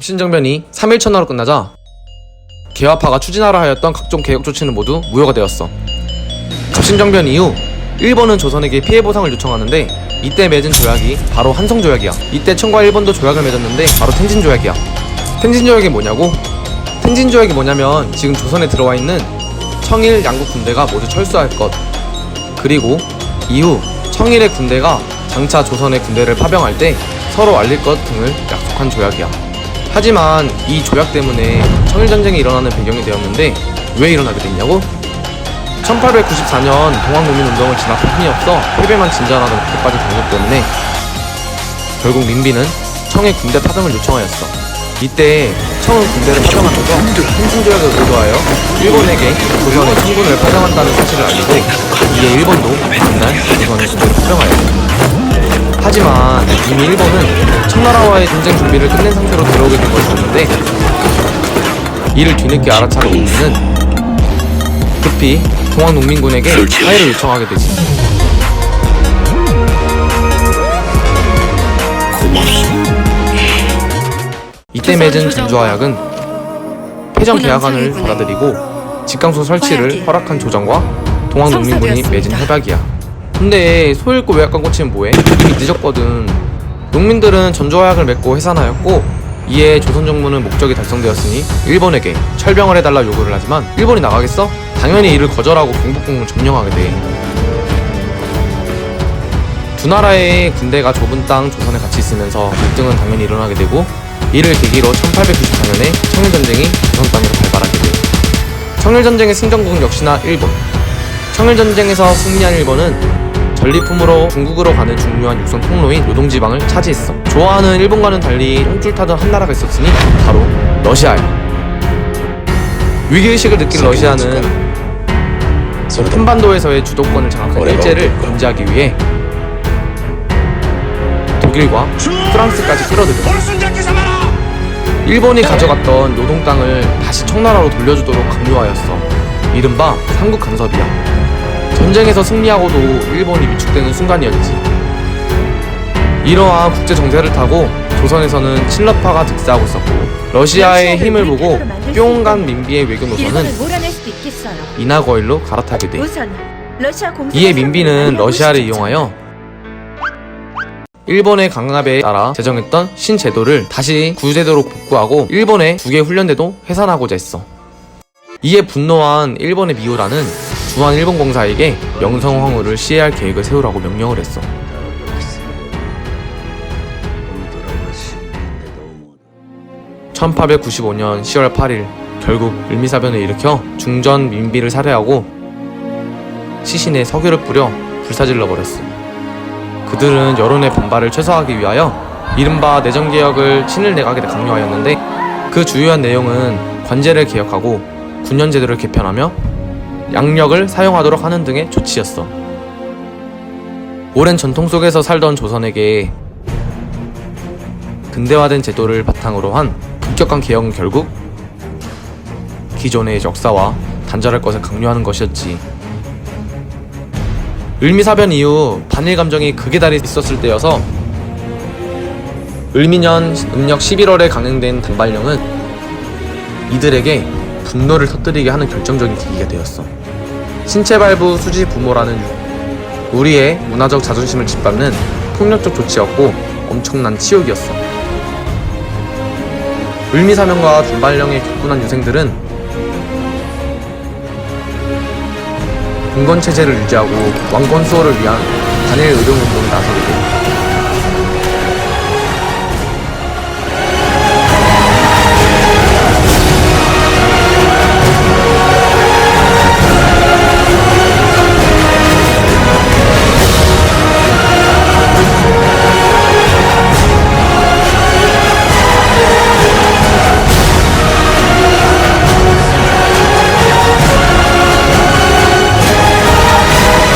갑신정변이 3일 첫날로 끝나자 개화파가 추진하라 하였던 각종 개혁 조치는 모두 무효가 되었어. 갑신정변 이후 일본은 조선에게 피해보상을 요청하는데 이때 맺은 조약이 바로 한성조약이야. 이때 청과 일본도 조약을 맺었는데 바로 텐진조약이야. 텐진조약이 뭐냐고? 텐진조약이 뭐냐면 지금 조선에 들어와 있는 청일 양국 군대가 모두 철수할 것, 그리고 이후 청일의 군대가 장차 조선의 군대를 파병할 때 서로 알릴 것 등을 약속한 조약이야. 하지만 이 조약 때문에 청일전쟁이 일어나는 배경이 되었는데 왜 일어나게 됐냐고? 1894년 동학농민운동을 진압한 힘이 없어 패배만 진전하던 국회빠진 강력 때문에 결국 민비는 청의 군대 파병을 요청하였어. 이때 청은 군대를 파병하면서 텐진조약을 의도하여 일본에게 조선의 청군을 파병한다는 사실을 알리고 이에 일본도 그날 조선의 군대를 파병하였어. 하지만 이미 일본은 청나라와의 전쟁 준비를 끝낸 상태로 들어오게 된 것이었는데 이를 뒤늦게 알아차린 민비는 급히 동학농민군에게 화해를 요청하게 되지. 이때 맺은 전조화약은 패전 계약안을 받아들이고 직강소 설치를 허락한 조정과 동학농민군이 맺은 협약이야. 근데 소 잃고 외약간 고치면 뭐해? 이미 늦었거든. 농민들은 전조화약을 맺고 해산하였고 이에 조선 정부는 목적이 달성되었으니 일본에게 철병을 해달라 요구를 하지만 일본이 나가겠어? 당연히 이를 거절하고 경복궁을 점령하게 돼. 두 나라의 군대가 좁은 땅 조선에 같이 있으면서 갈등은 당연히 일어나게 되고 이를 계기로 1894년에 청일전쟁이 조선 땅으로 발발하게 돼. 청일전쟁의 승전국은 역시나 일본. 청일전쟁에서 승리한 일본은 전리품으로 중국으로 가는 중요한 육선 통로인 요동지방을 차지했어. 좋아하는 일본과는 달리 똥줄 타던 한 나라가 있었으니 바로 러시아야. 위기의식을 느낀 러시아는 한반도에서의 주도권을 장악한 일제를 견제하기 위해 독일과 프랑스까지 끌어들였어. 일본이 가져갔던 요동 땅을 다시 청나라로 돌려주도록 강요하였어. 이른바 삼국 간섭이야. 전쟁에서 승리하고도 일본이 위축되는 순간이었지. 이러한 국제 정세를 타고 조선에서는 친러파가 득세하고 있었고 러시아의 힘을 보고 뿅간 민비의 외교 노선은 인하거일로 갈아타게 돼. 이에 민비는 러시아를 이용하여 일본의 강압에 따라 제정했던 신제도를 다시 구제도로 복구하고 일본의 국외 훈련대도 해산하고자 했어. 이에 분노한 일본의 미우라는 주한 일본 공사에게 명성황후를 시해할 계획을 세우라고 명령을 했어. (1895년 10월 8일) 결국 을미사변을 일으켜 중전 민비를 살해하고 시신에 석유를 뿌려 불사질러 버렸어. 그들은 여론의 반발을 최소화하기 위하여 이른바 내정개혁을 친일 내각에 강요하였는데 그 주요한 내용은 관제를 개혁하고 군년제도를 개편하며 양력을 사용하도록 하는 등의 조치였어. 오랜 전통 속에서 살던 조선에게 근대화된 제도를 바탕으로 한 급격한 개혁은 결국 기존의 역사와 단절할 것을 강요하는 것이었지. 을미사변 이후 반일 감정이 극에 달해 있었을 때여서 을미년 음력 11월에 강행된 단발령은 이들에게 분노를 터뜨리게 하는 결정적인 계기가 되었어. 신체발부 수지 부모라는 우리의 문화적 자존심을 짓밟는 폭력적 조치였고 엄청난 치욕이었어. 을미사변과 단발령에 격분한 유생들은 군건체제를 유지하고 왕권 수호를 위한 단일 의료운동에 나서게 돼.